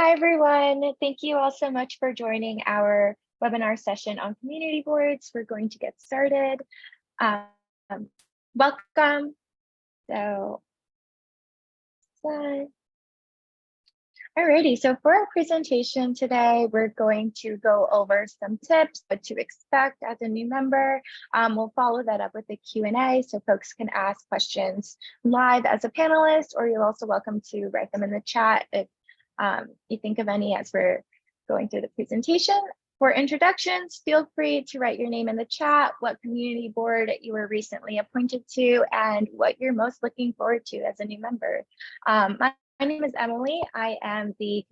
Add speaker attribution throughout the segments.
Speaker 1: Hi, everyone. Thank you all so much for joining our webinar session on community boards. We're going to get started. Welcome. So, alrighty, so for our presentation today, we're going to go over some tips, what to expect as a new member. We'll follow that up with a Q&A so folks can ask questions live as a panelist, or you're also welcome to write them in the chat if you think of any as we're going through the presentation. For introductions, feel free to write your name in the chat, what community board you were recently appointed to, and what you're most looking forward to as a new member. My name is Emily. I am the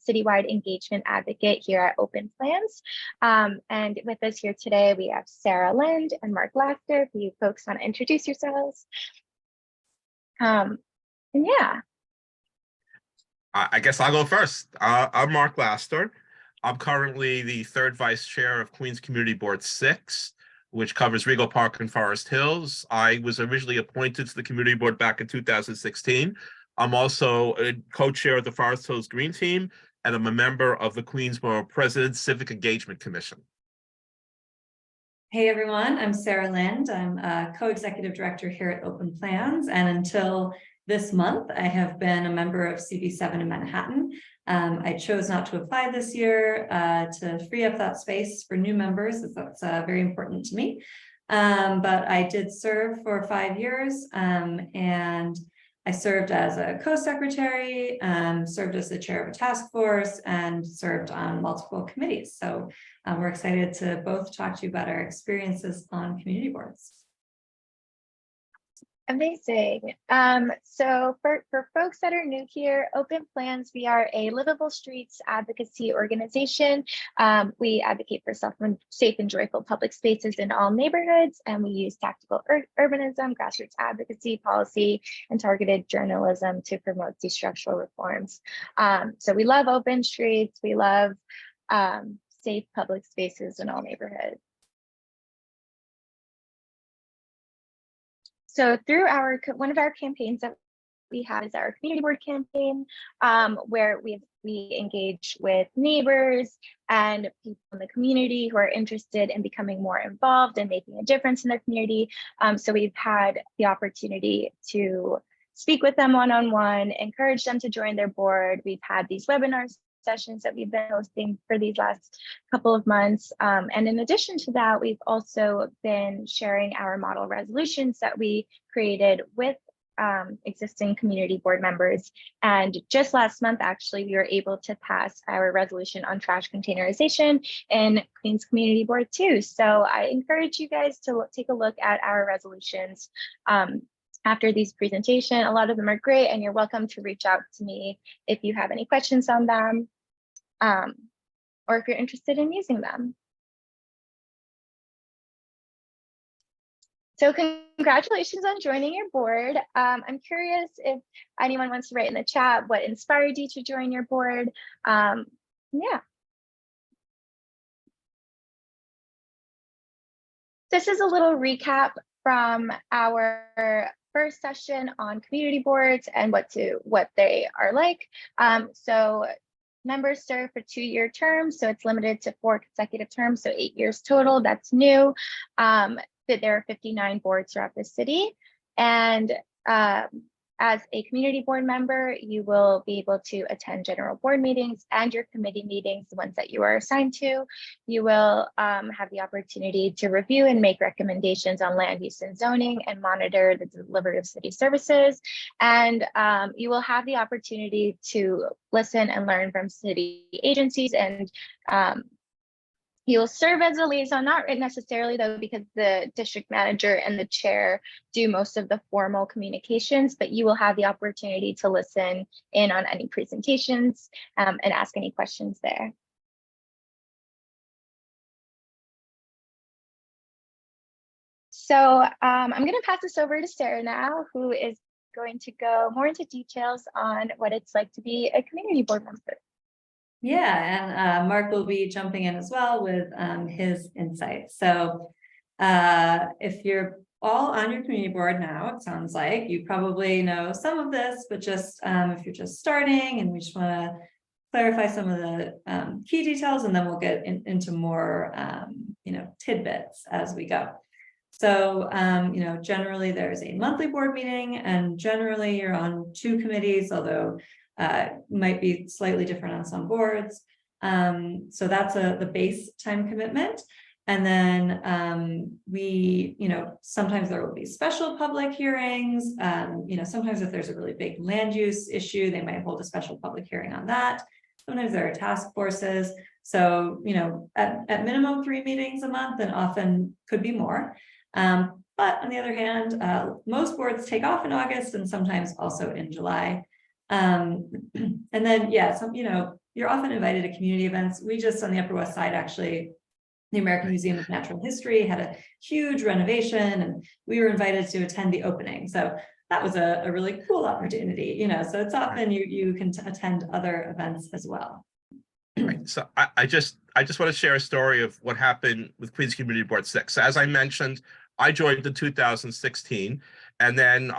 Speaker 1: citywide engagement advocate here at Open Plans. And with us here today, we have Sarah Lind and Mark Laster. If you folks want to introduce yourselves. And yeah.
Speaker 2: I guess I'll go first. I'm Mark Laster. I'm currently the third vice chair of Queens Community Board 6, which covers Regal Park and Forest Hills. I was originally appointed to the community board back in 2016. I'm also a co-chair of the Forest Hills Green Team, and I'm a member of the Queensborough President's Civic Engagement Commission.
Speaker 3: Hey everyone, I'm Sarah Lind. I'm a co-executive director here at Open Plans, and until this month, I have been a member of CB7 in Manhattan. I chose not to apply this year to free up that space for new members, as that's very important to me. But I did serve for 5 years, and I served as a co-secretary, served as the chair of a task force, and served on multiple committees. So we're excited to both talk to you about our experiences on community boards.
Speaker 1: Amazing. So for folks that are new here, Open Plans, we are a livable streets advocacy organization. We advocate for safe and joyful public spaces in all neighborhoods, and we use tactical urbanism, grassroots advocacy, policy, and targeted journalism to promote these structural reforms. So we love open streets. We love safe public spaces in all neighborhoods. So through one of our campaigns that we have is our community board campaign, where we engage with neighbors and people in the community who are interested in becoming more involved and making a difference in their community. So we've had the opportunity to speak with them one-on-one, encourage them to join their board. We've had these webinars sessions that we've been hosting for these last couple of months. And in addition to that, we've also been sharing our model resolutions that we created with existing community board members. And just last month, actually, we were able to pass our resolution on trash containerization in Queens Community Board 2. So I encourage you guys to take a look at our resolutions after these presentations. A lot of them are great, and you're welcome to reach out to me if you have any questions on them, or if you're interested in using them. So congratulations on joining your board. I'm curious if anyone wants to write in the chat what inspired you to join your board. Yeah. This is a little recap from our first session on community boards and what they are like. So members serve for 2-year terms, so it's limited to 4 consecutive terms, so 8 years total. That's new. That there are 59 boards throughout the city, and as a community board member, you will be able to attend general board meetings and your committee meetings, the ones that you are assigned to. You will have the opportunity to review and make recommendations on land use and zoning and monitor the delivery of city services. And you will have the opportunity to listen and learn from city agencies, and you'll serve as a liaison, not necessarily though, because the district manager and the chair do most of the formal communications, but you will have the opportunity to listen in on any presentations and ask any questions there. So I'm going to pass this over to Sarah now, who is going to go more into details on what it's like to be a community board member.
Speaker 3: Yeah, and Mark will be jumping in as well with his insights. So if you're all on your community board now, it sounds like you probably know some of this, but just if you're just starting and we just want to clarify some of the key details, and then we'll get into more, tidbits as we go. So, generally there's a monthly board meeting, and generally you're on 2 committees, although might be slightly different on some boards. So that's the base time commitment. And then sometimes there will be special public hearings. Sometimes if there's a really big land use issue, they might hold a special public hearing on that. Sometimes there are task forces. So, at minimum 3 meetings a month, and often could be more. But on the other hand, most boards take off in August, and sometimes also in July. And then, you're often invited to community events. We just on the Upper West Side, actually, the American Museum of Natural History had a huge renovation, and we were invited to attend the opening. So that was a really cool opportunity, so it's often you can attend other events as well.
Speaker 2: Right. So I just want to share a story of what happened with Queens Community Board 6. So as I mentioned, I joined in 2016, and then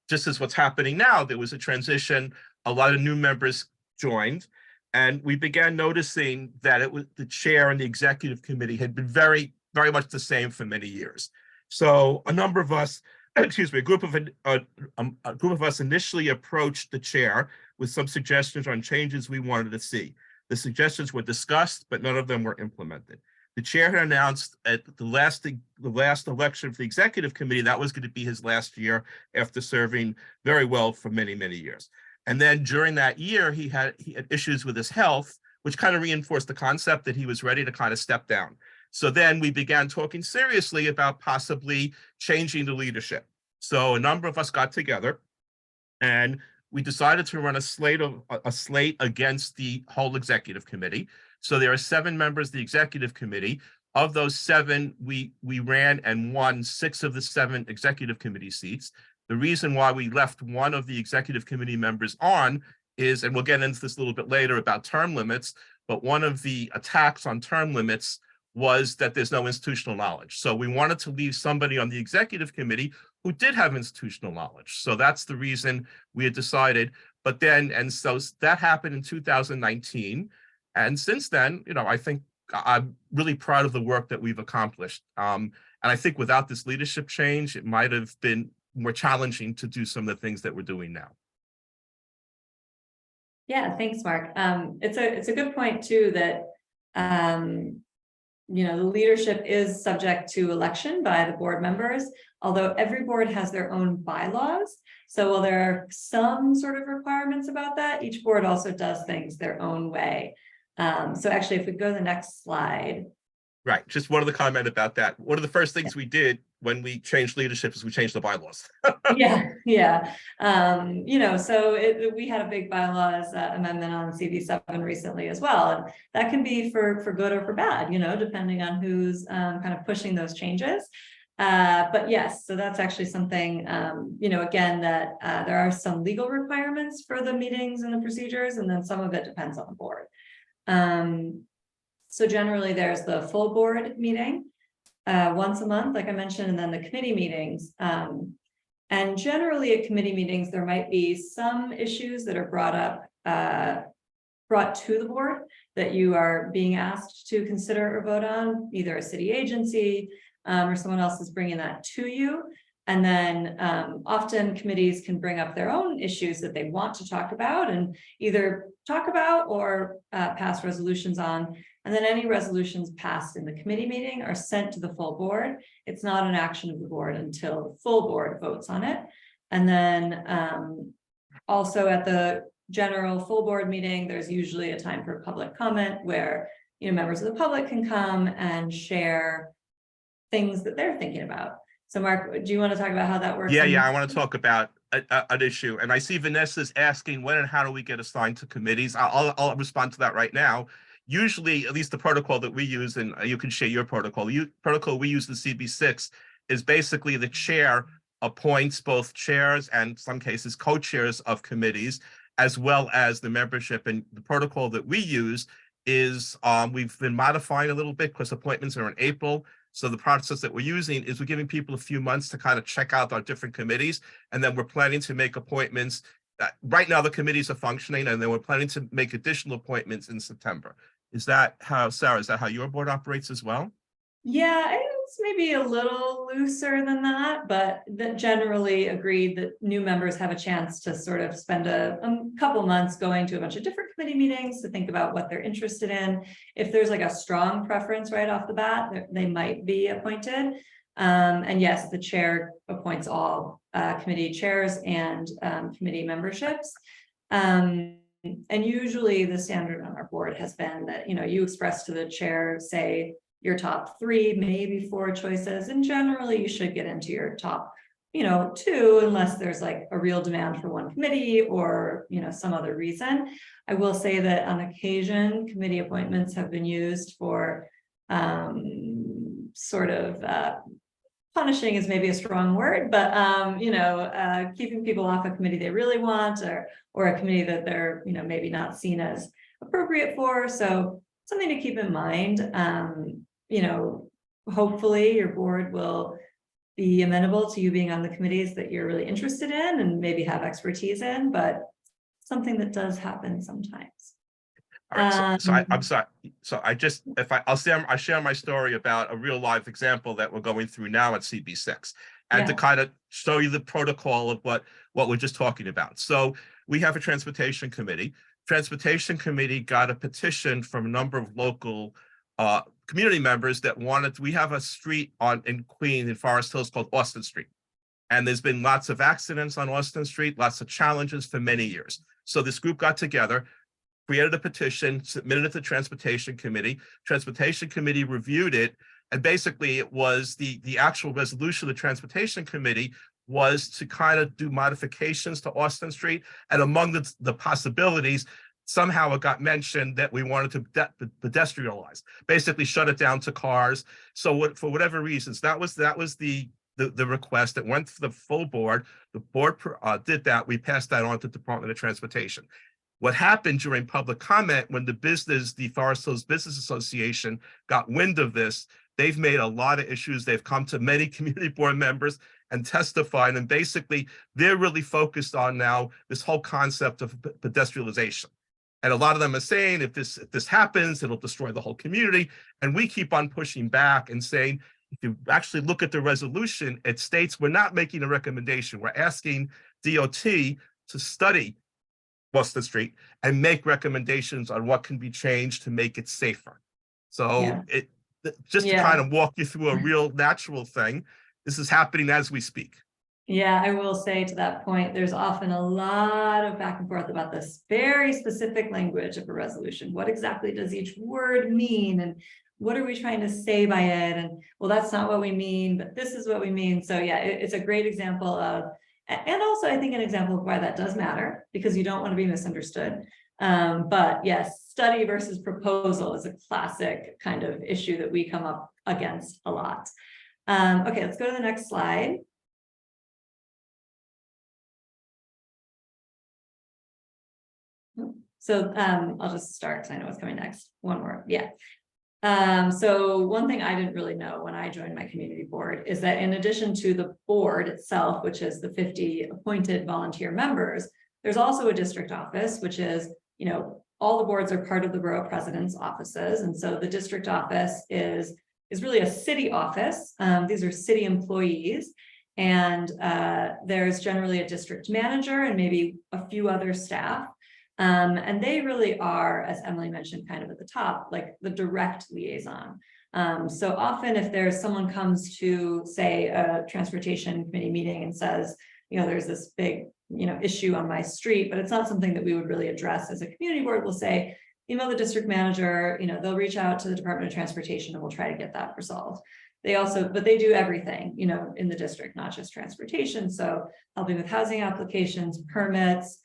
Speaker 2: just as what's happening now, there was a transition. A lot of new members joined, and we began noticing that it was the chair and the executive committee had been very, very much the same for many years. So a number of us, a group of us initially approached the chair with some suggestions on changes we wanted to see. The suggestions were discussed, but none of them were implemented. The chair had announced at the last election of the executive committee that was going to be his last year after serving very well for many, many years. And then during that year, he had issues with his health, which kind of reinforced the concept that he was ready to kind of step down. So then we began talking seriously about possibly changing the leadership. So a number of us got together, and we decided to run a slate against the whole executive committee. So there are 7 members of the executive committee. Of those 7, we ran and won 6 of the 7 executive committee seats. The reason why we left one of the executive committee members on is, and we'll get into this a little bit later about term limits, but one of the attacks on term limits was that there's no institutional knowledge. So we wanted to leave somebody on the executive committee who did have institutional knowledge. So that's the reason we had decided. But then, and so that happened in 2019. And since then, I think I'm really proud of the work that we've accomplished. And I think without this leadership change, it might have been more challenging to do some of the things that we're doing now.
Speaker 3: Yeah, thanks, Mark. It's a good point too that the leadership is subject to election by the board members, although every board has their own bylaws. So while there are some sort of requirements about that, each board also does things their own way. So actually, if we go to the next slide.
Speaker 2: Right. Just one other comment about that. One of the first things we did when we changed leadership is we changed the bylaws.
Speaker 3: Yeah. So we had a big bylaws amendment on CV7 recently as well. And that can be for good or for bad, depending on who's kind of pushing those changes. But yes, so that's actually something, again, that there are some legal requirements for the meetings and the procedures, and then some of it depends on the board. So generally there's the full board meeting once a month, like I mentioned, and then the committee meetings. And generally at committee meetings, there might be some issues that are brought to the board that you are being asked to consider or vote on, either a city agency or someone else is bringing that to you. And then often committees can bring up their own issues that they want to talk about and either talk about or pass resolutions on. And then any resolutions passed in the committee meeting are sent to the full board. It's not an action of the board until the full board votes on it. And then also at the general full board meeting, there's usually a time for public comment where members of the public can come and share things that they're thinking about. So Mark, do you want to talk about how that works?
Speaker 2: Yeah, I want to talk about an issue. And I see Vanessa's asking when and how do we get assigned to committees? I'll respond to that right now. Usually, at least the protocol that we use, and you can share your protocol. Protocol we use in CB6 is basically the chair appoints both chairs and in some cases co-chairs of committees, as well as the membership. And the protocol that we use is we've been modifying a little bit because appointments are in April. So the process that we're using is we're giving people a few months to kind of check out our different committees, and then we're planning to make appointments right now the committees are functioning, and then we're planning to make additional appointments in September. Is that how, Sarah, is that how your board operates as well?
Speaker 3: Yeah, it's maybe a little looser than that, but that generally agreed that new members have a chance to sort of spend a couple months going to a bunch of different committee meetings to think about what they're interested in. If there's like a strong preference right off the bat, they might be appointed. And yes, the chair appoints all committee chairs and committee memberships. And usually the standard on our board has been that, you express to the chair, say, your top 3, maybe 4 choices, and generally you should get into your top 2, unless there's like a real demand for one committee or some other reason. I will say that on occasion committee appointments have been used for sort of punishing is maybe a strong word, but keeping people off a committee they really want, or a committee that they're maybe not seen as appropriate for. So something to keep in mind. Hopefully your board will be amenable to you being on the committees that you're really interested in and maybe have expertise in, but something that does happen sometimes.
Speaker 2: All right, I'm sorry. So I'll share my story about a real life example that we're going through now at CB6, and to kind of show you the protocol of what we're just talking about. So we have a transportation committee. Transportation committee got a petition from a number of local community members that we have a street in Queens in Forest Hills called Austin Street. And there's been lots of accidents on Austin Street, lots of challenges for many years. So this group got together, created a petition, submitted it to the Transportation Committee. Transportation Committee reviewed it, and basically it was the actual resolution of the Transportation Committee was to kind of do modifications to Austin Street. And among the possibilities, somehow it got mentioned that we wanted to pedestrianize, basically shut it down to cars. So for whatever reasons, that was the request that went to the full board. The board did that. We passed that on to the Department of Transportation. What happened during public comment when the Forest Hills Business Association got wind of this, they've made a lot of issues. They've come to many community board members and testified, and basically they're really focused on now this whole concept of pedestrianization. And a lot of them are saying if this happens, it'll destroy the whole community. And we keep on pushing back and saying, if you actually look at the resolution, it states we're not making a recommendation. We're asking DOT to study Austin Street and make recommendations on what can be changed to make it safer. So to kind of walk you through a real natural thing, this is happening as we speak.
Speaker 3: Yeah, I will say to that point, there's often a lot of back and forth about this very specific language of a resolution. What exactly does each word mean? And what are we trying to say by it? And well, that's not what we mean, but this is what we mean. So yeah, it's a great example of, and also I think an example of why that does matter, because you don't want to be misunderstood. But yes, study versus proposal is a classic kind of issue that we come up against a lot. Okay, let's go to the next slide. So I'll just start because I know what's coming next. One more. Yeah. So one thing I didn't really know when I joined my community board is that in addition to the board itself, which is the 50 appointed volunteer members, there's also a district office, which is, all the boards are part of the borough president's offices. And so the district office is really a city office. These are city employees. And there's generally a district manager and maybe a few other staff. And they really are, as Emily mentioned kind of at the top, like the direct liaison. So often if there's someone comes to, say, a transportation committee meeting and says, there's this big, issue on my street, but it's not something that we would really address as a community board, we'll say, email the district manager, they'll reach out to the Department of Transportation and we'll try to get that resolved. But they do everything, in the district, not just transportation. So helping with housing applications, permits,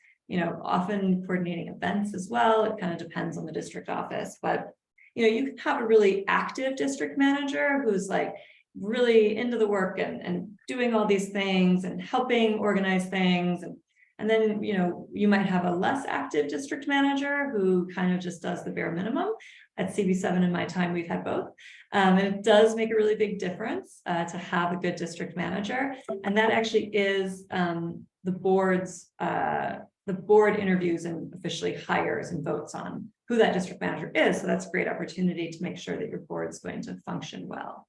Speaker 3: often coordinating events as well. It kind of depends on the district office, but, you can have a really active district manager who's like really into the work and doing all these things and helping organize things. And then, you might have a less active district manager who kind of just does the bare minimum. At CB7 in my time, we've had both. And it does make a really big difference to have a good district manager. And that actually is the board's the board interviews and officially hires and votes on who that district manager is. So that's a great opportunity to make sure that your board is going to function well.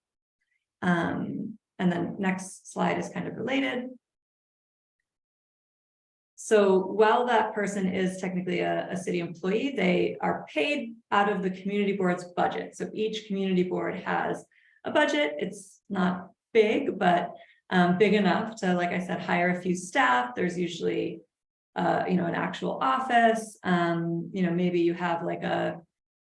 Speaker 3: And then next slide is kind of related. So while that person is technically a city employee, they are paid out of the community board's budget. So each community board has a budget. It's not big, but big enough to, like I said, hire a few staff. There's usually, an actual office. Maybe you have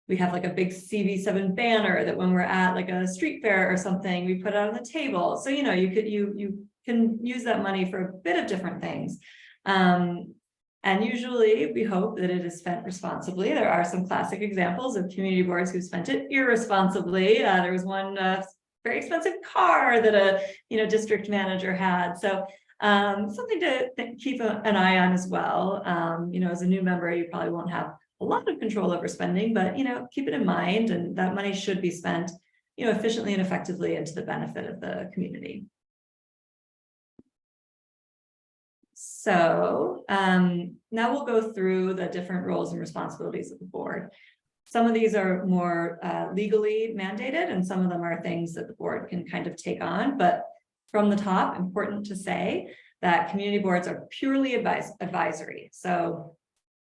Speaker 3: we have like a big CV7 banner that when we're at like a street fair or something, we put out on the table. So, you can use that money for a bit of different things. And usually we hope that it is spent responsibly. There are some classic examples of community boards who spent it irresponsibly. There was one very expensive car that a district manager had. So something to keep an eye on as well. As a new member, you probably won't have a lot of control over spending, but keep it in mind, and that money should be spent efficiently and effectively and to the benefit of the community. So now we'll go through the different roles and responsibilities of the board. Some of these are more legally mandated, and some of them are things that the board can kind of take on. But from the top, important to say that community boards are purely advisory. So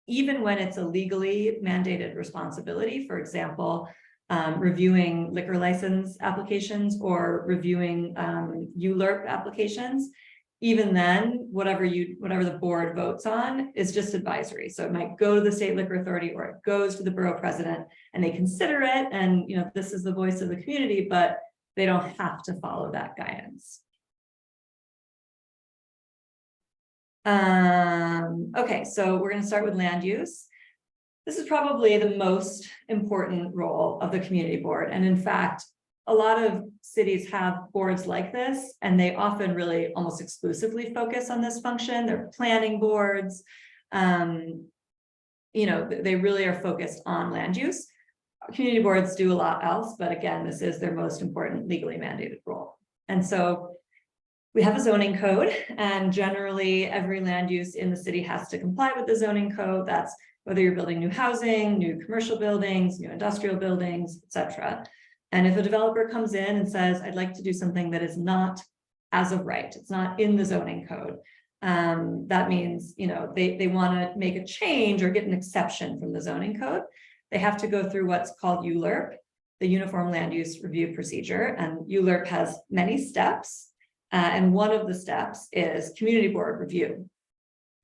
Speaker 3: even when it's a legally mandated responsibility, for example, reviewing liquor license applications or reviewing ULURP applications, even then, whatever the board votes on is just advisory. So it might go to the state liquor authority or it goes to the borough president and they consider it. And this is the voice of the community, but they don't have to follow that guidance. Okay, so we're going to start with land use. This is probably the most important role of the community board. And in fact, a lot of cities have boards like this, and they often really almost exclusively focus on this function. They're planning boards. They really are focused on land use. Community boards do a lot else, but again, this is their most important legally mandated role. And so we have a zoning code, and generally every land use in the city has to comply with the zoning code. That's whether you're building new housing, new commercial buildings, new industrial buildings, etc. And if a developer comes in and says, I'd like to do something that is not as of right, it's not in the zoning code, that means, they want to make a change or get an exception from the zoning code. They have to go through what's called ULURP, the Uniform Land Use Review Procedure. And ULURP has many steps. And one of the steps is community board review.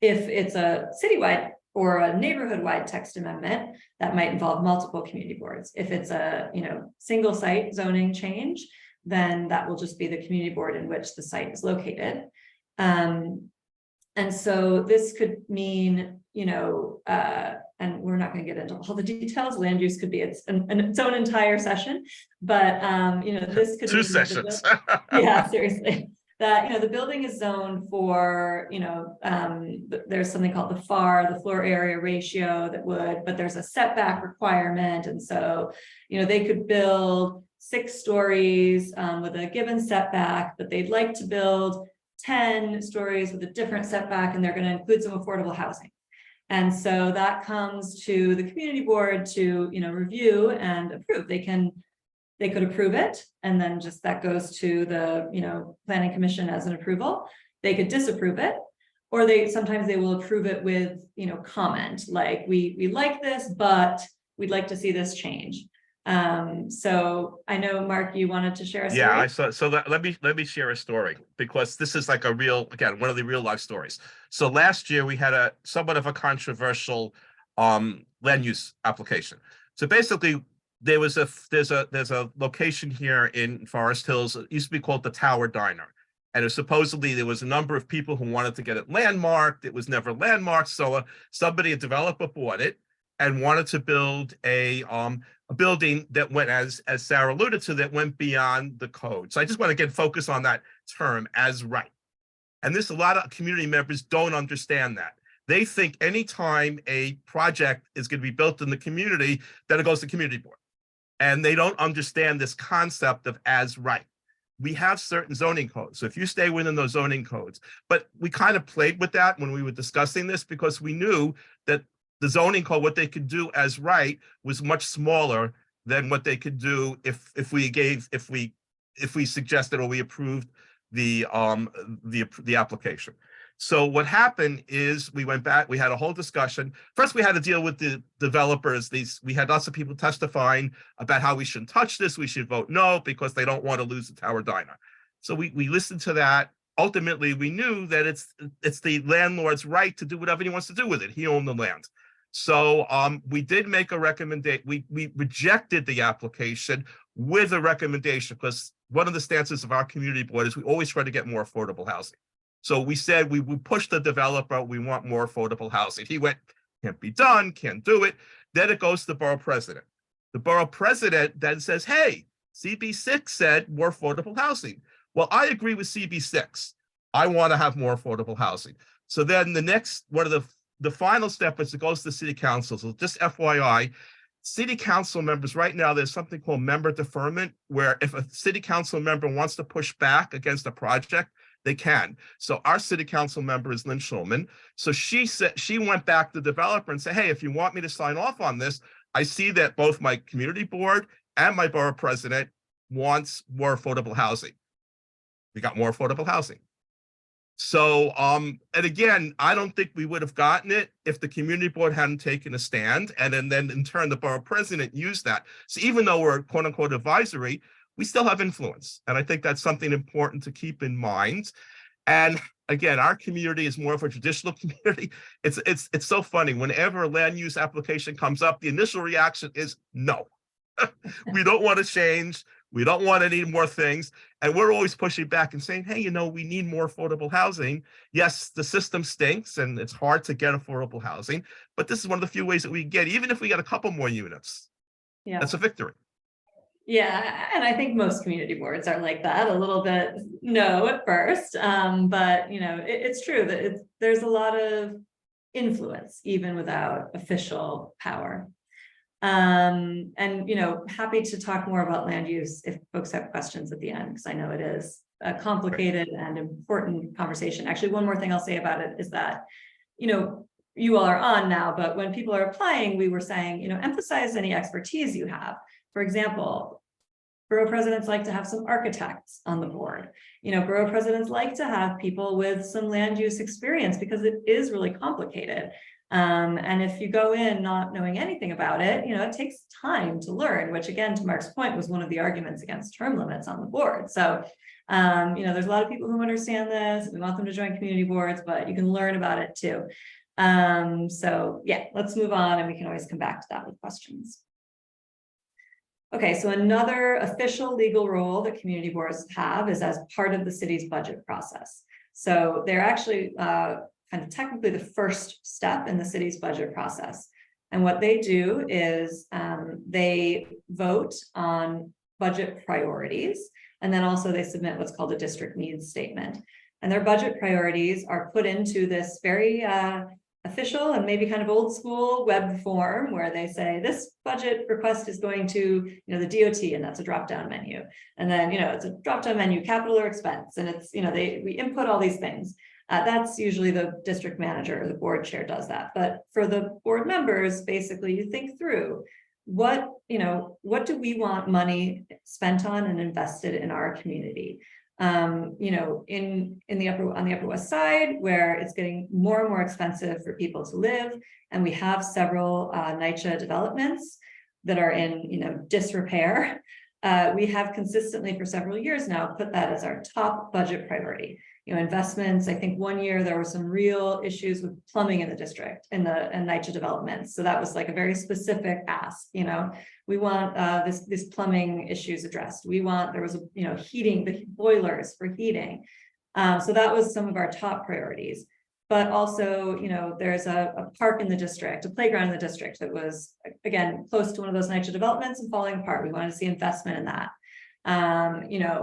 Speaker 3: If it's a citywide or a neighborhood-wide text amendment, that might involve multiple community boards. If it's a single site zoning change, then that will just be the community board in which the site is located. And so this could mean, and we're not going to get into all the details. Land use could be its own entire session, but this could
Speaker 2: 2
Speaker 3: mean
Speaker 2: sessions.
Speaker 3: Yeah, seriously. That the building is zoned for there's something called the FAR, the floor area ratio but there's a setback requirement, and so they could build 6 stories with a given setback, but they'd like to build 10 stories with a different setback, and they're going to include some affordable housing. And so that comes to the community board to review and approve. They could approve it, and then just that goes to the planning commission as an approval. They could disapprove it, or sometimes they will approve it with comment like we like this, but we'd like to see this change. So I know, Mark, you wanted to share a story.
Speaker 2: Yeah, let me share a story, because this is like one of the real life stories. So last year we had somewhat of a controversial land use application. So basically, there's a location here in Forest Hills. It used to be called the Tower Diner, and supposedly there was a number of people who wanted to get it landmarked. It was never landmarked, so a developer bought it and wanted to build a building that went, as Sarah alluded to, that went beyond the code. So I just want to focus on that term, as right. And a lot of community members don't understand that. They think anytime a project is going to be built in the community, that it goes to community board. And they don't understand this concept of as right. we have certain zoning codes. So if you stay within those zoning codes, but we kind of played with that when we were discussing this because we knew that the zoning code, what they could do as right, was much smaller than what they could do if we suggested or we approved the application. So what happened is we went back, we had a whole discussion. First, we had to deal with the developers. We had lots of people testifying about how we shouldn't touch this. We should vote no because they don't want to lose the Tower Diner. So we listened to that. Ultimately, we knew that it's the landlord's right to do whatever he wants to do with it. He owned the land. So we did make a recommendation. We rejected the application with a recommendation because one of the stances of our community board is we always try to get more affordable housing. So we said we would push the developer, we want more affordable housing. He went, can't be done, can't do it. Then it goes to the borough president. The borough president then says, hey, CB6 said more affordable housing. Well, I agree with CB6. I want to have more affordable housing. So then the next, one of the final step is it goes to the city council. So just FYI, city council members, right now, there's something called member deferment, where if a city council member wants to push back against a project, they can. So our city council member is Lynn Schulman. So she said, she went back to the developer and said, hey, if you want me to sign off on this, I see that both my community board and my borough president wants more affordable housing. We got more affordable housing. So, and again, I don't think we would have gotten it if the community board hadn't taken a stand. And then in turn, the borough president used that. So even though we're quote unquote advisory, we still have influence. And I think that's something important to keep in mind. And again, our community is more of a traditional community. It's so funny. Whenever a land use application comes up, the initial reaction is no. We don't want to change. We don't want any more things. And we're always pushing back and saying, hey, we need more affordable housing. Yes, the system stinks and it's hard to get affordable housing, but this is one of the few ways that we get, even if we get a couple more units. Yeah, that's a victory.
Speaker 3: Yeah, and I think most community boards are like that, a little bit no at first, but it's true that there's a lot of influence even without official power. And happy to talk more about land use if folks have questions at the end, because I know it is a complicated and important conversation. Actually, one more thing I'll say about it is that, you all are on now, but when people are applying, we were saying, emphasize any expertise you have. For example, borough presidents like to have some architects on the board. Borough presidents like to have people with some land use experience because it is really complicated. And if you go in not knowing anything about it, it takes time to learn, which again, to Mark's point, was one of the arguments against term limits on the board. So, there's a lot of people who understand this. We want them to join community boards, but you can learn about it too. So yeah, let's move on and we can always come back to that with questions. Okay, so another official legal role that community boards have is as part of the city's budget process. So they're actually kind of technically the first step in the city's budget process. And what they do is they vote on budget priorities, and then also they submit what's called a district needs statement. And their budget priorities are put into this very official and maybe kind of old school web form where they say this budget request is going to, the DOT, and that's a drop down menu. And then, it's a drop down menu, capital or expense. And it's, we input all these things. That's usually the district manager or the board chair does that. But for the board members, basically you think through what do we want money spent on and invested in our community? On the Upper West Side, where it's getting more and more expensive for people to live, and we have several NYCHA developments that are in disrepair. We have consistently for several years now put that as our top budget priority. Investments. I think one year there were some real issues with plumbing in the district in NYCHA developments. So that was like a very specific ask. We want this plumbing issues addressed. There was heating, the boilers for heating. So that was some of our top priorities. But also, there's a park in the district, a playground in the district that was, again, close to one of those NYCHA developments and falling apart. We wanted to see investment in that.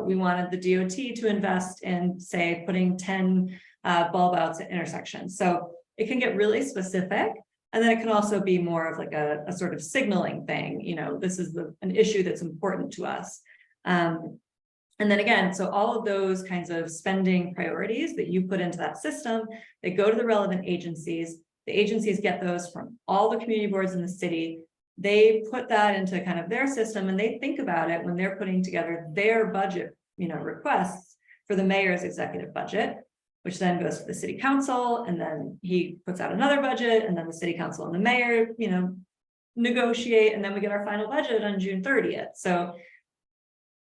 Speaker 3: We wanted the DOT to invest in, say, putting 10 bulb outs at intersections. So it can get really specific. And then it can also be more of like a sort of signaling thing. This is an issue that's important to us. And And then again, so all of those kinds of spending priorities that you put into that system, they go to the relevant agencies. The agencies get those from all the community boards in the city. They put that into kind of their system, and they think about it when they're putting together their budget, requests for the mayor's executive budget, which then goes to the city council, and then he puts out another budget, and then the city council and the mayor, negotiate, and then we get our final budget on June 30th. So,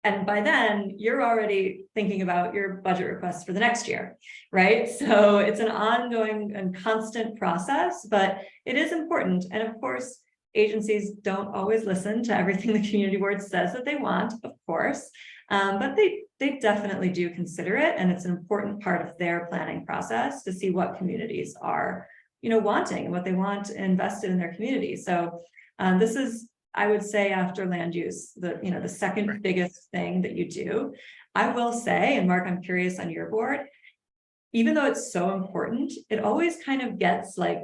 Speaker 3: and by then you're already thinking about your budget requests for the next year, right? So it's an ongoing and constant process, but it is important. And of course, agencies don't always listen to everything the community board says that they want, of course, but they definitely do consider it. And it's an important part of their planning process to see what communities are, wanting and what they want invested in their community. So this is, I would say, after land use, the second biggest thing that you do. I will say, and Mark, I'm curious on your board, even though it's so important, it always kind of gets like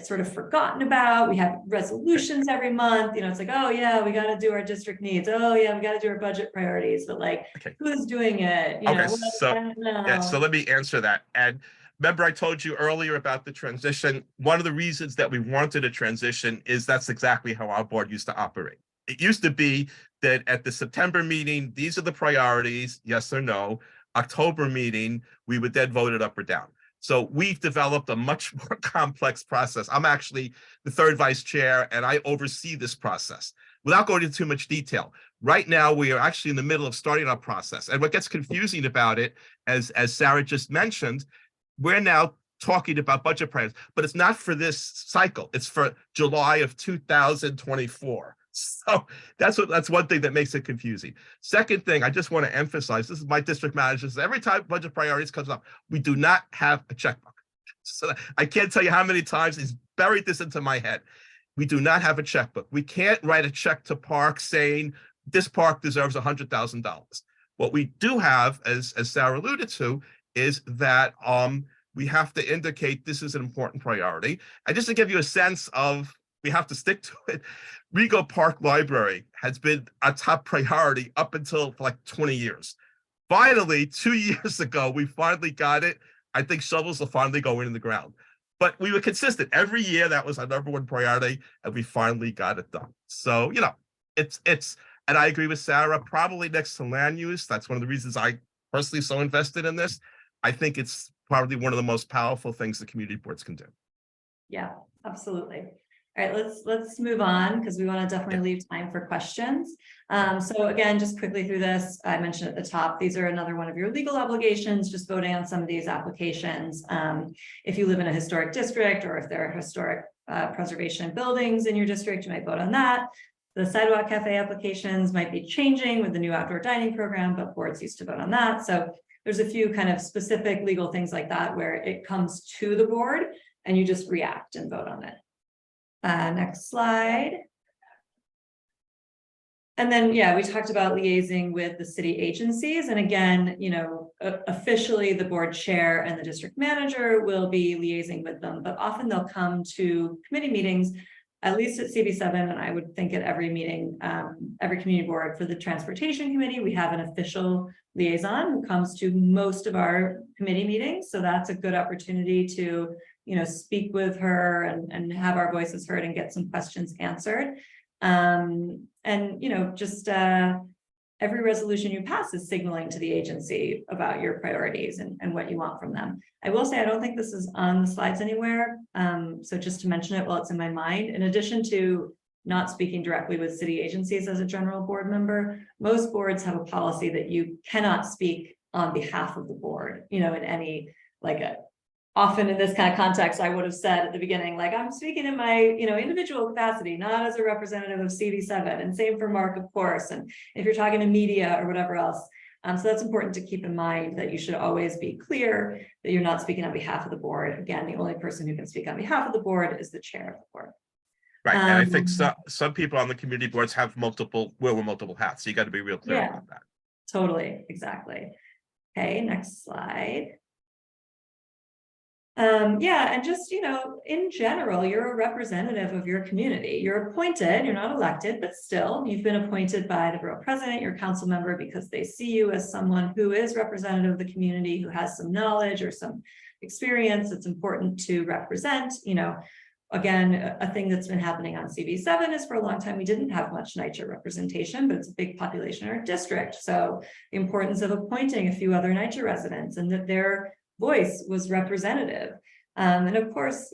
Speaker 3: sort of forgotten about. We have resolutions every month, it's like, oh yeah, we got to do our district needs. Oh yeah, we got to do our budget priorities, but who's doing it?
Speaker 2: So let me answer that. And remember, I told you earlier about the transition. One of the reasons that we wanted a transition is that's exactly how our board used to operate. It used to be that at the September meeting, these are the priorities, yes or no. October meeting, we would then vote it up or down. So we've developed a much more complex process. I'm actually the third vice chair, and I oversee this process. Without going into too much detail, right now we are actually in the middle of starting our process. And what gets confusing about it, as Sarah just mentioned, we're now talking about budget plans, but it's not for this cycle. It's for July of 2024. So that's one thing that makes it confusing. Second thing, I just want to emphasize, this is my district managers. Every time budget priorities comes up, we do not have a checkbook. So I can't tell you how many times he's buried this into my head. We do not have a checkbook. We can't write a check to park saying this park deserves $100,000. What we do have, as Sarah alluded to, is that we have to indicate this is an important priority. And just to give you a sense of, we have to stick to it, Rego Park Library has been a top priority up until for like 20 years. Finally, 2 years ago, we finally got it. I think shovels will finally go in the ground. But we were consistent. Every year, that was our number one priority, and we finally got it done. So, it's and I agree with Sarah, probably next to land use. That's one of the reasons I personally so invested in this. I think it's probably one of the most powerful things the community boards can do.
Speaker 3: Yeah, absolutely. All right, let's move on, because we want to definitely leave time for questions. So again, just quickly through this, I mentioned at the top, these are another one of your legal obligations, just voting on some of these applications. If you live in a historic district, or if there are historic preservation buildings in your district, you might vote on that. The sidewalk cafe applications might be changing with the new outdoor dining program, but boards used to vote on that. So there's a few kind of specific legal things like that where it comes to the board and you just react and vote on it. Next slide. And then, yeah, we talked about liaising with the city agencies. And again, officially the board chair and the district manager will be liaising with them, but often they'll come to committee meetings, at least at CB7, and I would think at every meeting, every community board. For the transportation committee, we have an official liaison who comes to most of our committee meetings. So that's a good opportunity to, speak with her and have our voices heard and get some questions answered. And, every resolution you pass is signaling to the agency about your priorities and what you want from them. I will say, I don't think this is on the slides anywhere. So just to mention it while it's in my mind, in addition to not speaking directly with city agencies as a general board member, most boards have a policy that you cannot speak on behalf of the board, in any, often in this kind of context, I would have said at the beginning, I'm speaking in my, individual capacity, not as a representative of CB7, and same for Mark, of course. And if you're talking to media or whatever else. So that's important to keep in mind, that you should always be clear that you're not speaking on behalf of the board. Again, the only person who can speak on behalf of the board is the chair of the board.
Speaker 2: Right, and I think some people on the community boards have wear multiple hats, so you got to be real clear about that.
Speaker 3: Totally, exactly. Okay, next slide. Yeah, and just, in general, you're a representative of your community. You're appointed, you're not elected, but still, you've been appointed by the borough president, your council member, because they see you as someone who is representative of the community, who has some knowledge or some experience that's important to represent. Again, a thing that's been happening on CV7 is for a long time, we didn't have much NYCHA representation, but it's a big population in our district. So the importance of appointing a few other NYCHA residents and that their voice was representative. And of course,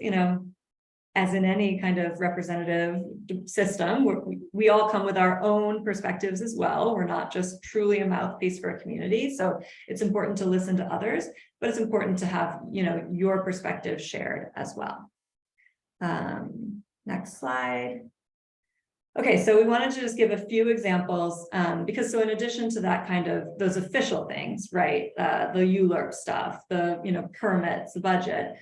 Speaker 3: as in any kind of representative system, we all come with our own perspectives as well. We're not just truly a mouthpiece for a community. So it's important to listen to others, but it's important to have, your perspective shared as well. Next slide. Okay, so we wanted to just give a few examples because so in addition to that kind of those official things, right, the ULURP stuff, the permits, the budget,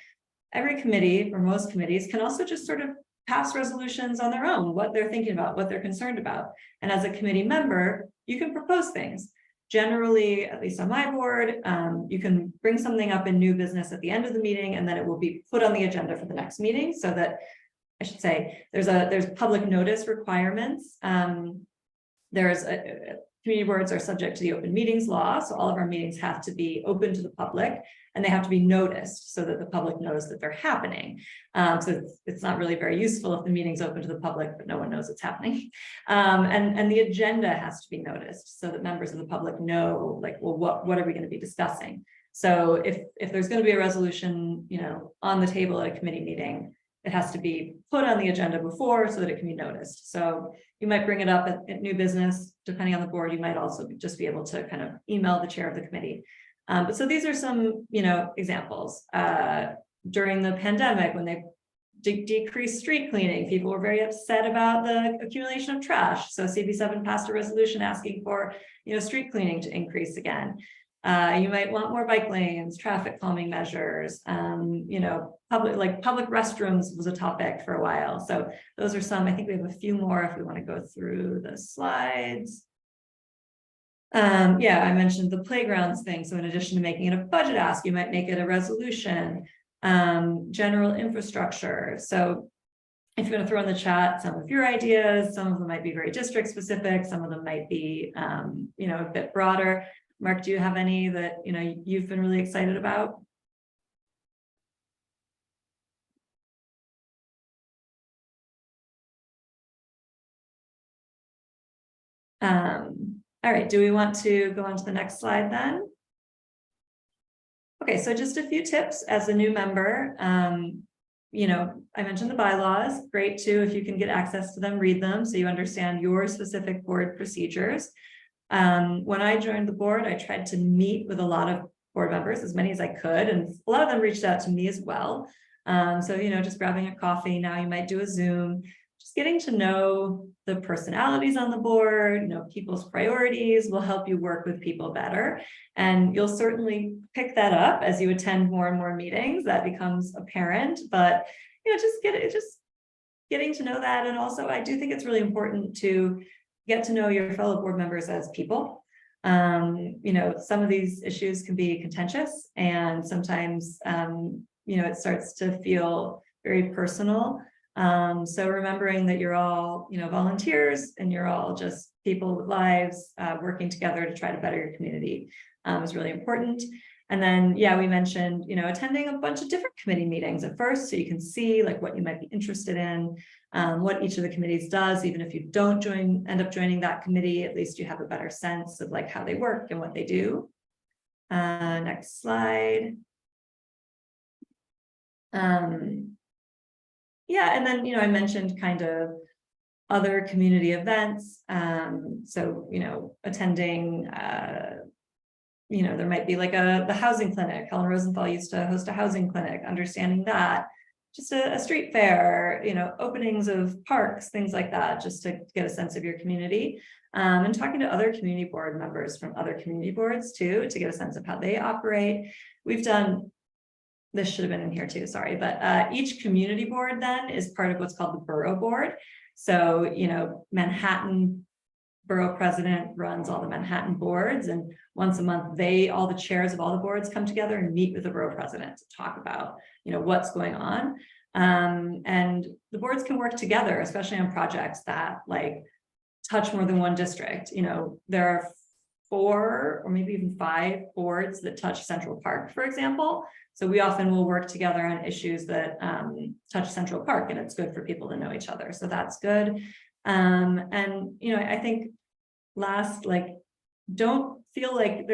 Speaker 3: every committee or most committees can also just sort of pass resolutions on their own, what they're thinking about, what they're concerned about. And as a committee member, you can propose things. Generally, at least on my board, you can bring something up in new business at the end of the meeting, and then it will be put on the agenda for the next meeting, so that I should say there's public notice requirements. Community boards are subject to the open meetings law, so all of our meetings have to be open to the public and they have to be noticed so that the public knows that they're happening. So it's not really very useful if the meeting's open to the public, but no one knows it's happening. And the agenda has to be noticed so that members of the public know, like, well, what are we going to be discussing? So if there's going to be a resolution, on the table at a committee meeting, it has to be put on the agenda before so that it can be noticed. So you might bring it up at new business, depending on the board. You might also just be able to kind of email the chair of the committee. But so these are some, examples. During the pandemic, when they decreased street cleaning, people were very upset about the accumulation of trash. So CB7 passed a resolution asking for, street cleaning to increase again. You might want more bike lanes, traffic calming measures, public restrooms was a topic for a while. So those are some. I think we have a few more if we want to go through the slides. Yeah, I mentioned the playgrounds thing. So in addition to making it a budget ask, you might make it a resolution. General infrastructure. So if you want to throw in the chat some of your ideas, some of them might be very district specific, some of them might be a bit broader. Mark, do you have any that you've been really excited about? All right, do we want to go on to the next slide then? Okay, so just a few tips as a new member. I mentioned the bylaws, great too, if you can get access to them, read them so you understand your specific board procedures. When I joined the board, I tried to meet with a lot of board members, as many as I could, and a lot of them reached out to me as well. So, just grabbing a coffee, now you might do a Zoom, just getting to know the personalities on the board, people's priorities will help you work with people better. And you'll certainly pick that up as you attend more and more meetings, that becomes apparent, but, just getting to know that. And also, I do think it's really important to get to know your fellow board members as people. Some of these issues can be contentious and sometimes, it starts to feel very personal. So remembering that you're all, volunteers and you're all just people with lives working together to try to better your community is really important. And then, yeah, we mentioned, attending a bunch of different committee meetings at first, so you can see like what you might be interested in, what each of the committees does. Even if you don't end up joining that committee, at least you have a better sense of like how they work and what they do. Next slide. Yeah, and then, I mentioned kind of other community events. So, attending, there might be like the housing clinic. Helen Rosenthal used to host a housing clinic, understanding that. Just a street fair, openings of parks, things like that, just to get a sense of your community. And talking to other community board members from other community boards too, to get a sense of how they operate. We've done, this should have been in here too, sorry, but each community board then is part of what's called the borough board. So, Manhattan borough president runs all the Manhattan boards, and once a month, all the chairs of all the boards come together and meet with the borough president to talk about, what's going on. And the boards can work together, especially on projects that like touch more than one district. There are 4 or maybe even 5 boards that touch Central Park, for example. So we often will work together on issues that touch Central Park, and it's good for people to know each other. So that's good. And, I think don't feel like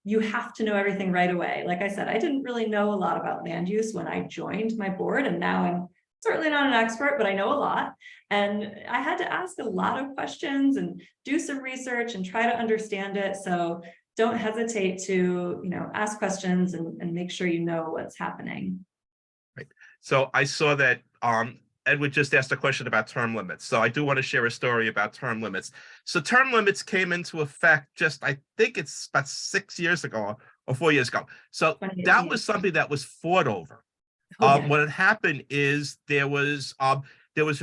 Speaker 3: you have to know everything right away. Like I said, I didn't really know a lot about land use when I joined my board, and now I'm certainly not an expert, but I know a lot. And I had to ask a lot of questions and do some research and try to understand it. So don't hesitate to, ask questions and make sure you know what's happening.
Speaker 2: Right. So I saw that Edward just asked a question about term limits. So I do want to share a story about term limits. So term limits came into effect I think it's about 6 years ago or 4 years ago. So that was something that was fought over. What had happened is there was a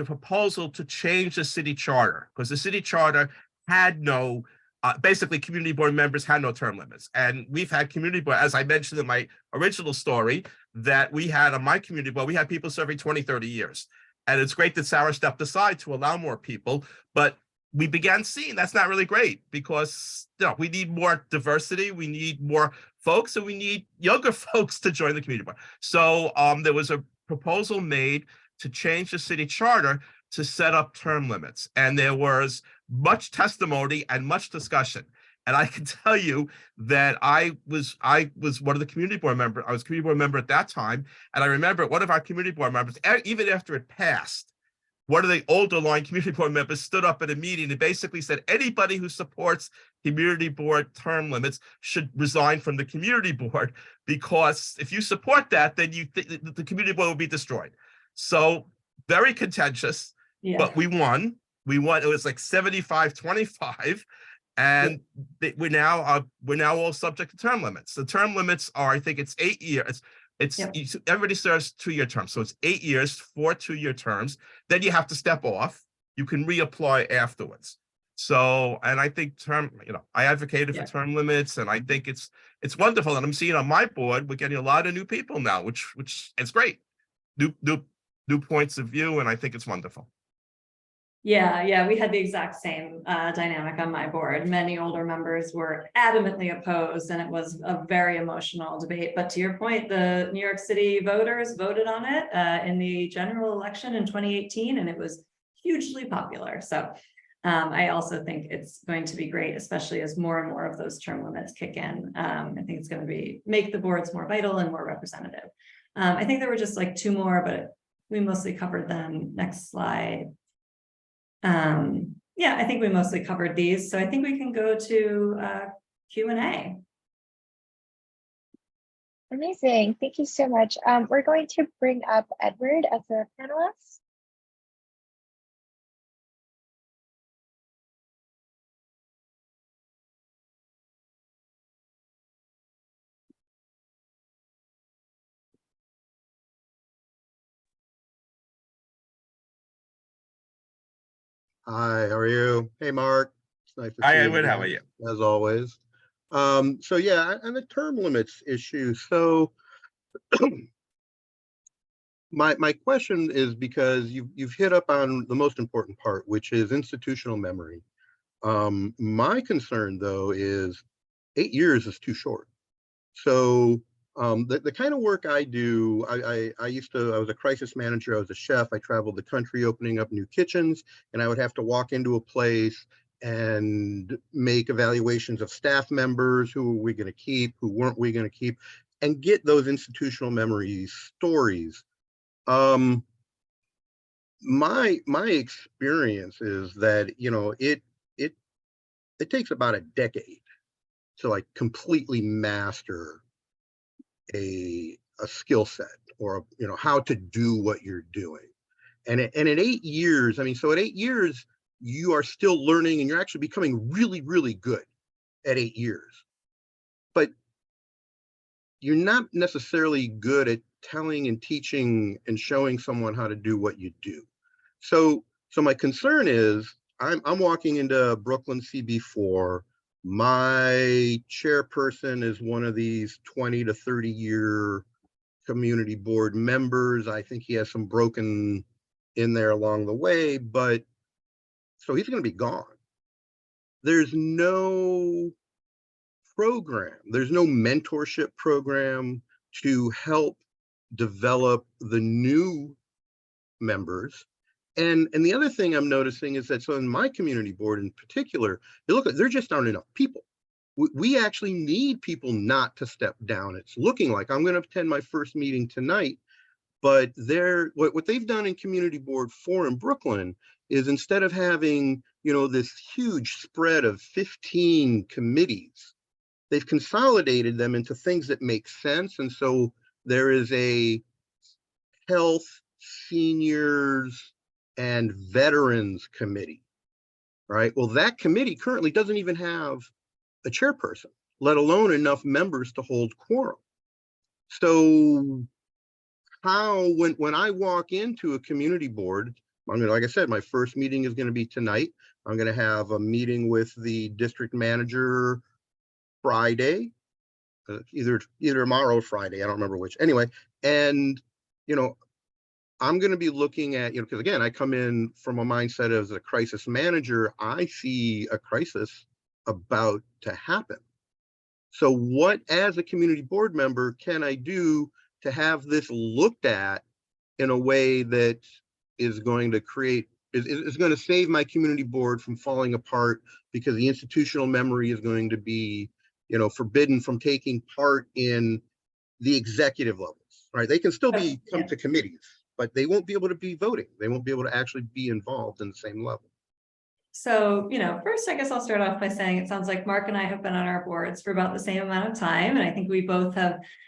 Speaker 2: proposal to change the city charter, because the city charter had no, basically community board members had no term limits. And we've had community board, as I mentioned in my original story, that we had on my community board, we had people serving 20, 30 years. And it's great that Sarah stepped aside to allow more people, but we began seeing that's not really great, because we need more diversity, we need more folks, and we need younger folks to join the community board. So there was a proposal made to change the city charter to set up term limits, and there was much testimony and much discussion. And I can tell you that I was one of the community board members. I was a community board member at that time, and I remember one of our community board members, even after it passed, one of the older line community board members stood up at a meeting and basically said anybody who supports community board term limits should resign from the community board, because if you support that, then the community board will be destroyed. So very contentious, but we won. We won. It was like 75-25. And we're now all subject to term limits. The term limits are, I think it's 8 years. Everybody serves 2-year terms. So it's 8 years, 4 2-year terms. Then you have to step off. You can reapply afterwards. So, and I think I advocated for term limits, and I think it's wonderful. And I'm seeing on my board, we're getting a lot of new people now, which it's great. New points of view, and I think it's wonderful.
Speaker 3: Yeah, we had the exact same dynamic on my board. Many older members were adamantly opposed, and it was a very emotional debate. But to your point, the New York City voters voted on it in the general election in 2018, and it was hugely popular. So I also think it's going to be great, especially as more and more of those term limits kick in. I think it's going to make the boards more vital and more representative. I think there were just like 2 more, but we mostly covered them. Next slide. I think we mostly covered these, so I think we can go to Q&A.
Speaker 1: Amazing, thank you so much. We're going to bring up Edward as a panelist.
Speaker 4: Hi, how are you? Hey, Mark. It's nice to see you.
Speaker 2: Edward, how are you?
Speaker 4: As always. So yeah, and the term limits issue. So my question is, because you've hit up on the most important part, which is institutional memory. My concern though is 8 years is too short. So the kind of work I do, I was a crisis manager, I was a chef, I traveled the country opening up new kitchens, and I would have to walk into a place and make evaluations of staff members, who were we going to keep, who weren't we going to keep, and get those institutional memories, stories. My experience is that, it takes about a decade to like completely master a skill set, or how to do what you're doing. And at 8 years, so at 8 years you are still learning, and you're actually becoming really, really good at 8 years, but you're not necessarily good at telling and teaching and showing someone how to do what you do. So my concern is, I'm walking into Brooklyn CB4. My chairperson is one of these 20 to 30 year community board members. I think he has some broken in there along the way, but so he's going to be gone. There's no program, there's no mentorship program to help develop the new members. And the other thing I'm noticing is that, so in my community board in particular, you look at, there just aren't enough people. We actually need people not to step down. It's looking like, I'm going to attend my first meeting tonight, but what they've done in Community Board 4 in Brooklyn is, instead of having, you know, this huge spread of 15 committees, they've consolidated them into things that make sense. And so there is a health, seniors, and veterans committee, right? Well, that committee currently doesn't even have a chairperson, let alone enough members to hold quorum. So how, when I walk into a community board, I'm gonna, like I said, my first meeting is gonna be tonight. I'm gonna have a meeting with the district manager Friday, either tomorrow or Friday, I don't remember which. Anyway, and you know, I'm going to be looking at, you know, because again, I come in from a mindset as a crisis manager. I see a crisis about to happen. So what, as a community board member, can I do to have this looked at in a way that is going to create, is going to save my community board from falling apart, because the institutional memory is going to be, you know, forbidden from taking part in the executive levels, right? They can still come to committees, but they won't be able to be voting. They won't be able to actually be involved in the same level.
Speaker 3: So, you know, first, I guess I'll start off by saying it sounds like Mark and I have been on our boards for about the same amount of time. And I think we both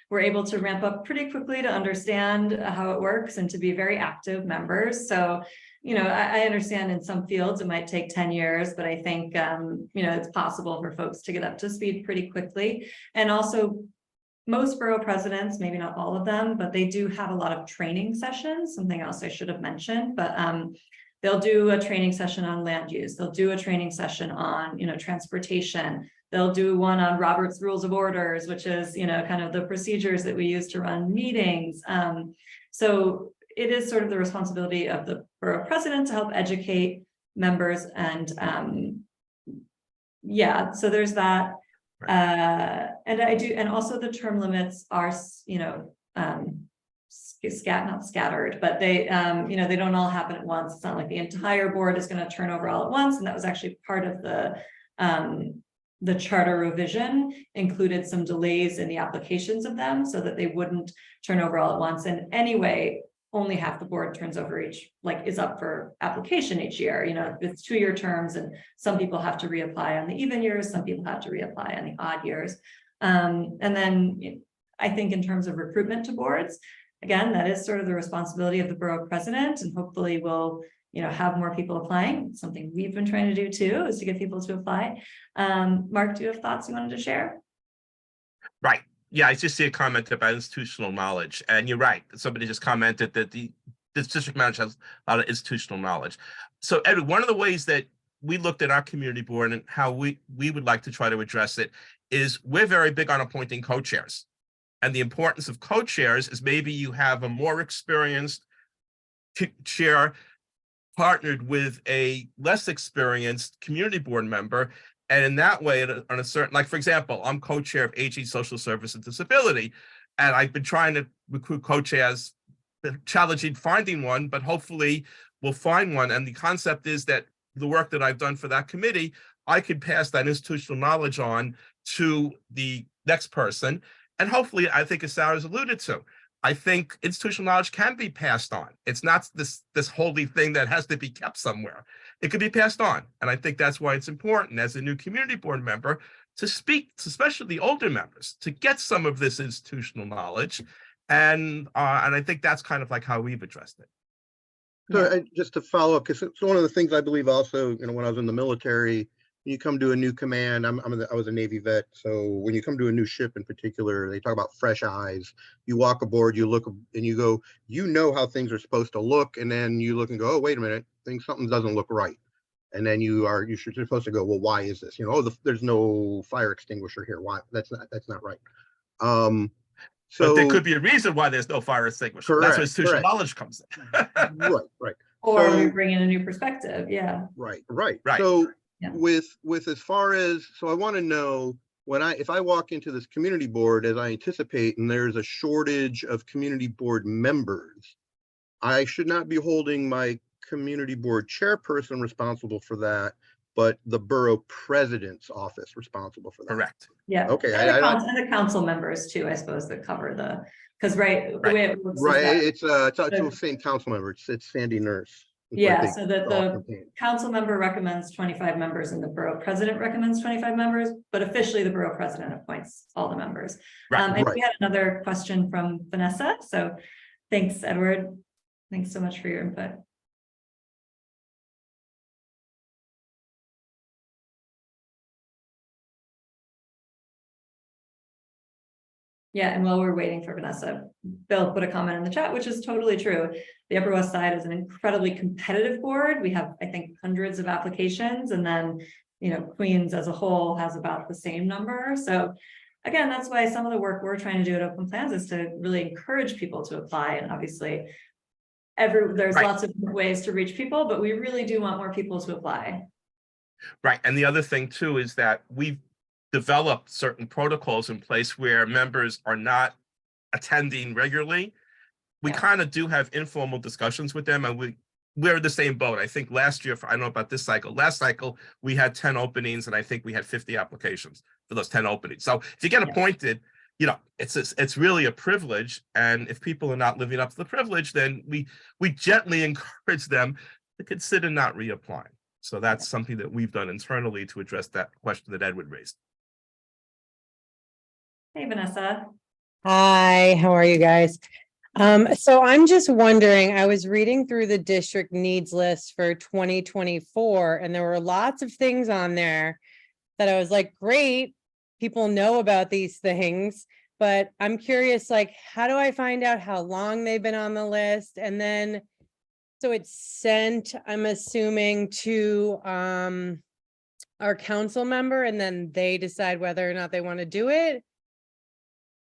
Speaker 3: were able to ramp up pretty quickly to understand how it works and to be very active members. So, you know, I understand in some fields it might take 10 years, but I think, you know, it's possible for folks to get up to speed pretty quickly. And also, most borough presidents, maybe not all of them, but they do have a lot of training sessions, something else I should have mentioned, but they'll do a training session on land use. They'll do a training session on, you know, transportation. They'll do one on Robert's Rules of Orders, which is, you know, kind of the procedures that we use to run meetings. So it is sort of the responsibility of the borough president to help educate members. And yeah, so there's that. And I do, and also the term limits are, you know, not scattered, but they, you know, they don't all happen at once. It's not like the entire board is going to turn over all at once. And that was actually part of the charter revision, included some delays in the applications of them so that they wouldn't turn over all at once. And anyway, only half the board turns over is up for application each year. You know, it's 2-year terms, and some people have to reapply on the even years, some people have to reapply on the odd years. And then I think in terms of recruitment to boards, again, that is sort of the responsibility of the borough president, and hopefully we'll, you know, have more people applying. It's something we've been trying to do too, is to get people to apply. Mark, do you have thoughts you wanted to share?
Speaker 2: Right. Yeah, I just see a comment about institutional knowledge, and you're right. Somebody just commented that this district manager has a lot of institutional knowledge. So, Ed, one of the ways that we looked at our community board and how we would like to try to address it is we're very big on appointing co-chairs. And the importance of co-chairs is maybe you have a more experienced chair partnered with a less experienced community board member. And in that way, on a certain, like, for example, I'm co-chair of Aging, Social Service, and Disability, and I've been trying to recruit co-chairs, challenging finding one, but hopefully we'll find one. And the concept is that the work that I've done for that committee, I could pass that institutional knowledge on to the next person. And hopefully, I think, as Sarah's alluded to, I think institutional knowledge can be passed on. It's not this holy thing that has to be kept somewhere. It could be passed on. And I think that's why it's important as a new community board member to speak, especially the older members, to get some of this institutional knowledge. And I think that's kind of like how we've addressed it.
Speaker 4: So just to follow up, because it's one of the things I believe also, you know, when I was in the military, you come to a new command. I was a Navy vet, so when you come to a new ship in particular, they talk about fresh eyes. You walk aboard, you look, and you go, you know how things are supposed to look, and then you look and go, oh, wait a minute, something doesn't look right. And then you're supposed to go, well, why is this? You know, oh, there's no fire extinguisher here. Why? That's not right.
Speaker 2: But there
Speaker 4: So
Speaker 2: could be a reason why there's no fire extinguisher. That's where institutional knowledge comes in.
Speaker 4: right.
Speaker 3: Or
Speaker 4: So,
Speaker 3: we bring in a new perspective. Yeah.
Speaker 4: Right.
Speaker 2: Right.
Speaker 4: So
Speaker 3: Yeah.
Speaker 4: with as far as, so I want to know if I walk into this community board as I anticipate, and there's a shortage of community board members, I should not be holding my community board chairperson responsible for that, but the borough president's office responsible for that.
Speaker 2: Correct.
Speaker 3: Yeah.
Speaker 4: Okay.
Speaker 3: And the council members too, I suppose, that cover because the way it works
Speaker 4: Right.
Speaker 3: is that
Speaker 4: It's the same council member. It's Sandy Nurse.
Speaker 3: Yeah, so that the council member recommends 25 members and the borough president recommends 25 members, but officially the borough president appoints all the members. And we had another question from Vanessa. So thanks, Edward. Thanks so much for your input. Yeah, and while we're waiting for Vanessa, Bill put a comment in the chat, which is totally true. The Upper West Side is an incredibly competitive board. We have, I think, hundreds of applications, and then, Queens as a whole has about the same number. So again, that's why some of the work we're trying to do at Open Plans is to really encourage people to apply. And obviously, there's lots of ways to reach people, but we really do want more people to apply.
Speaker 2: Right. And the other thing too is that we've developed certain protocols in place where members are not attending regularly. We kind of do have informal discussions with them, and we're in the same boat. I think last year, I don't know about this cycle, last cycle, we had 10 openings and I think we had 50 applications for those 10 openings. So if you get appointed, it's really a privilege. And if people are not living up to the privilege, then we gently encourage them to consider not reapplying. So that's something that we've done internally to address that question that Edward raised.
Speaker 3: Hey, Vanessa.
Speaker 5: Hi, how are you guys? So I'm just wondering, I was reading through the district needs list for 2024, and there were lots of things on there that I was like, great, people know about these things, but I'm curious, like, how do I find out how long they've been on the list? And then, so it's sent, I'm assuming, to our council member, and then they decide whether or not they want to do it.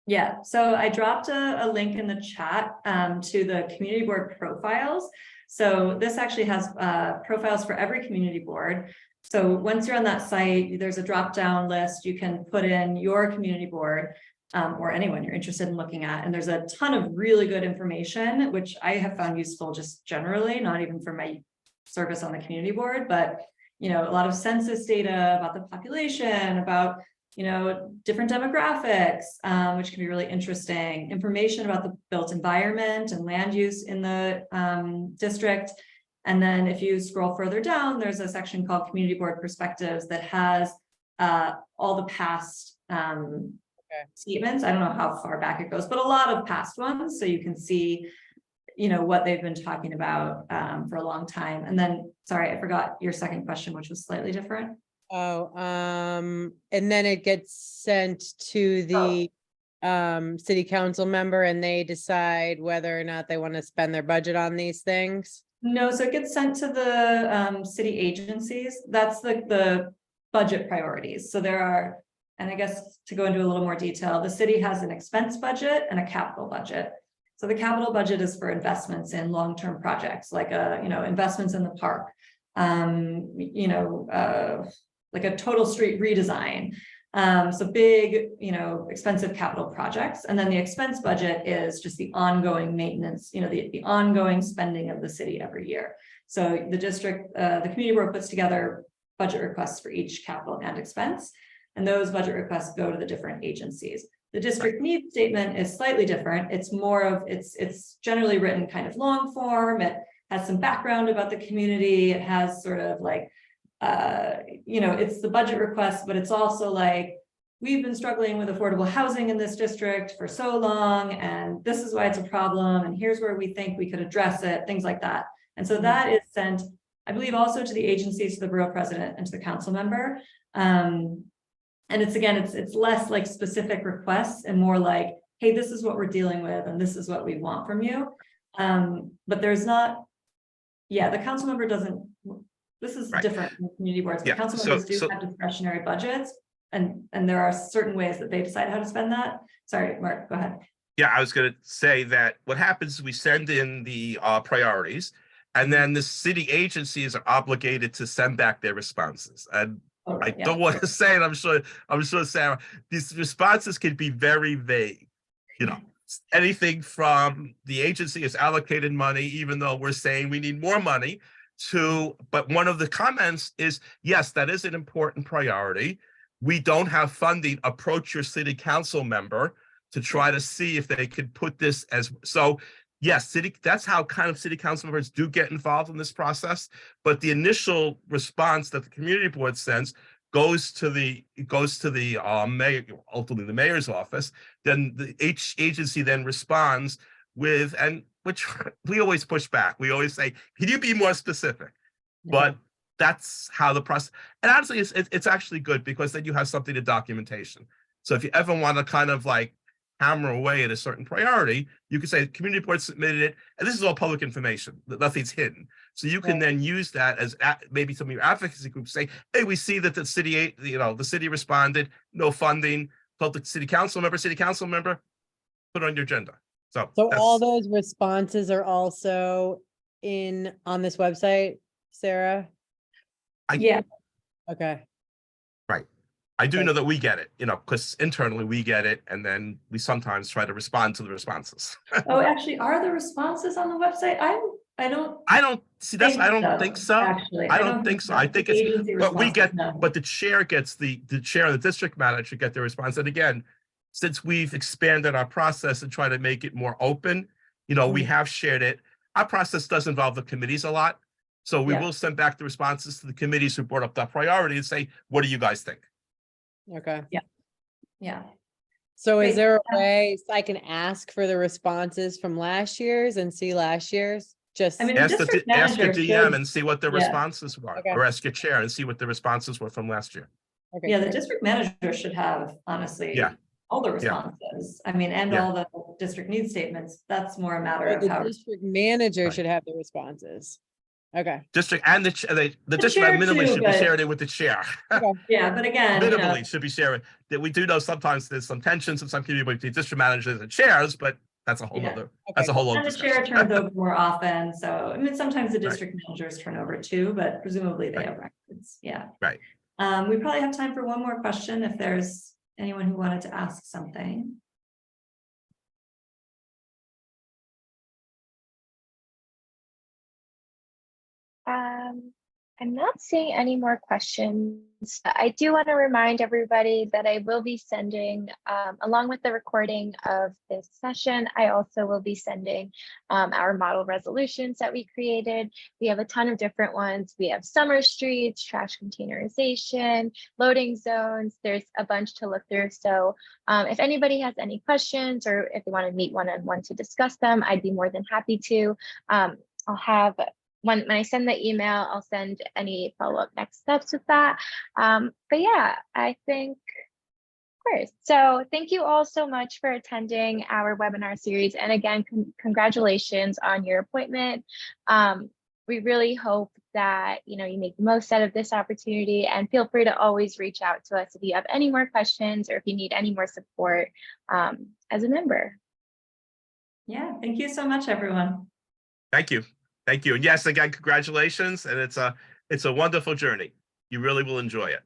Speaker 3: Yeah, so I dropped a link in the chat to the community board profiles. So this actually has profiles for every community board. So once you're on that site, there's a drop down list. You can put in your community board or anyone you're interested in looking at. And there's a ton of really good information, which I have found useful just generally, not even for my service on the community board, but a lot of census data about the population, about different demographics, which can be really interesting, information about the built environment and land use in the district. And then if you scroll further down, there's a section called Community Board Perspectives that has all the past statements. I don't know how far back it goes, but a lot of past ones. So you can see, what they've been talking about for a long time. And then, sorry, I forgot your second question, which was slightly different.
Speaker 5: Oh, and then it gets sent to the city council member, and they decide whether or not they want to spend their budget on these things.
Speaker 3: No, so it gets sent to the city agencies. That's the budget priorities. So there are, and I guess to go into a little more detail, the city has an expense budget and a capital budget. So the capital budget is for investments in long-term projects, like investments in the park, like a total street redesign. So big, expensive capital projects. And then the expense budget is just the ongoing maintenance, the ongoing spending of the city every year. So the district, the community board puts together budget requests for each capital and expense. And those budget requests go to the different agencies. The district needs statement is slightly different. It's more of, it's generally written kind of long form. It has some background about the community. It has sort of like, it's the budget request, but it's also like, we've been struggling with affordable housing in this district for so long, and this is why it's a problem, and here's where we think we could address it, things like that. And so that is sent, I believe, also to the agencies, to the borough president and to the council member. And it's less like specific requests and more like, hey, this is what we're dealing with, and this is what we want from you. But there's not, the council member doesn't This is
Speaker 2: Right.
Speaker 3: different from community boards,
Speaker 2: Yeah,
Speaker 3: but council
Speaker 2: so-
Speaker 3: members do
Speaker 2: so-
Speaker 3: have discretionary budgets, and there are certain ways that they decide how to spend that. Sorry, Mark, go ahead.
Speaker 2: Yeah, I was going to say that what happens is we send in the priorities, and then the city agencies are obligated to send back their responses. And
Speaker 3: Oh,
Speaker 2: I
Speaker 3: right, yeah.
Speaker 2: don't want to say it. I'm sure, Sarah, these responses can be very vague. You know, anything from the agency has allocated money, even though we're saying we need more money, to, but one of the comments is, yes, that is an important priority. We don't have funding. Approach your city council member to try to see if they could put this as, so yes, that's how kind of city council members do get involved in this process. But the initial response that the community board sends goes to the mayor, ultimately the mayor's office. Then the agency then responds with, and which we always push back. We always say, can you be more specific? But that's how the process, and honestly, it's actually good because then you have something to documentation. So if you ever want to kind of like hammer away at a certain priority, you can say the community board submitted it, and this is all public information, nothing's hidden. So you can then use that as maybe some of your advocacy groups say, hey, we see that the city, the city responded, no funding, told the city council member, put it on your agenda. So
Speaker 5: all those responses are also on this website, Sarah?
Speaker 3: Yeah,
Speaker 5: Okay.
Speaker 2: I do know that we get it, because internally we get it, and then we sometimes try to respond to the responses.
Speaker 3: oh, actually, are the responses on the website? I don't
Speaker 2: see that's I don't think so.
Speaker 3: Actually,
Speaker 2: I don't think so. I think it's
Speaker 3: agency
Speaker 2: but we get,
Speaker 3: responses, no.
Speaker 2: but the chair gets the chair and the district manager get their response. And again, since we've expanded our process and try to make it more open, we have shared it. Our process does involve the committees a lot. So we will send back the responses to the committees who brought up that priority and say, what do you guys think?
Speaker 5: Okay.
Speaker 3: Yeah.
Speaker 5: So is
Speaker 3: Great.
Speaker 5: there a way I can ask for the responses from last year's and see last year's? Just,
Speaker 3: I mean,
Speaker 2: Ask your
Speaker 3: manager
Speaker 2: DM
Speaker 3: should-
Speaker 2: and see what their responses were,
Speaker 5: Okay.
Speaker 2: or ask your chair and see what the responses were from last year.
Speaker 5: okay.
Speaker 3: Yeah, the
Speaker 5: great.
Speaker 3: district manager should have, honestly,
Speaker 2: Yeah.
Speaker 3: all the responses. I mean, and
Speaker 2: Yeah.
Speaker 3: all the district need statements. That's more a matter
Speaker 5: Or
Speaker 3: of
Speaker 5: the
Speaker 3: how.
Speaker 5: district manager
Speaker 2: Right.
Speaker 5: should have the responses. Okay.
Speaker 2: District and the district
Speaker 3: chair
Speaker 2: minimally
Speaker 3: too,
Speaker 2: should be
Speaker 3: but-
Speaker 2: sharing it with the chair.
Speaker 3: Yeah, but again,
Speaker 2: Minimally should be sharing. That we do know sometimes there's some tensions in some community between district managers and chairs, but that's a whole
Speaker 3: Yeah.
Speaker 2: other.
Speaker 5: Okay,
Speaker 2: That's a whole other
Speaker 3: and the chair
Speaker 2: discussion.
Speaker 3: turns over more often. So, I mean, sometimes the district managers turn over too, but presumably they
Speaker 2: Right.
Speaker 3: have records. Yeah.
Speaker 2: Right.
Speaker 3: We probably have time for one more question if there's anyone who wanted to ask something.
Speaker 1: I'm not seeing any more questions. I do want to remind everybody that I will be sending, along with the recording of this session, I also will be sending our model resolutions that we created. We have a ton of different ones. We have summer streets, trash containerization, loading zones. There's a bunch to look through. So if anybody has any questions or if they want to meet one-on-one to discuss them, I'd be more than happy to. I'll have when I send the email, I'll send any follow-up next steps with that. But yeah, I think, of course. So thank you all so much for attending our webinar series. And again, congratulations on your appointment. We really hope that you make the most out of this opportunity, and feel free to always reach out to us if you have any more questions or if you need any more support as a member.
Speaker 3: Yeah, thank you so much, everyone.
Speaker 2: Thank you. Thank you. And yes, again, congratulations. And it's a wonderful journey. You really will enjoy it.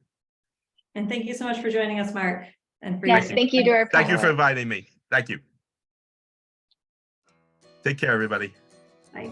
Speaker 3: And thank you so much for joining us, Mark. And for
Speaker 1: Yes, thank you to our
Speaker 2: Thank you for
Speaker 1: panelists.
Speaker 2: inviting me. Thank you. Take care, everybody.
Speaker 3: Bye.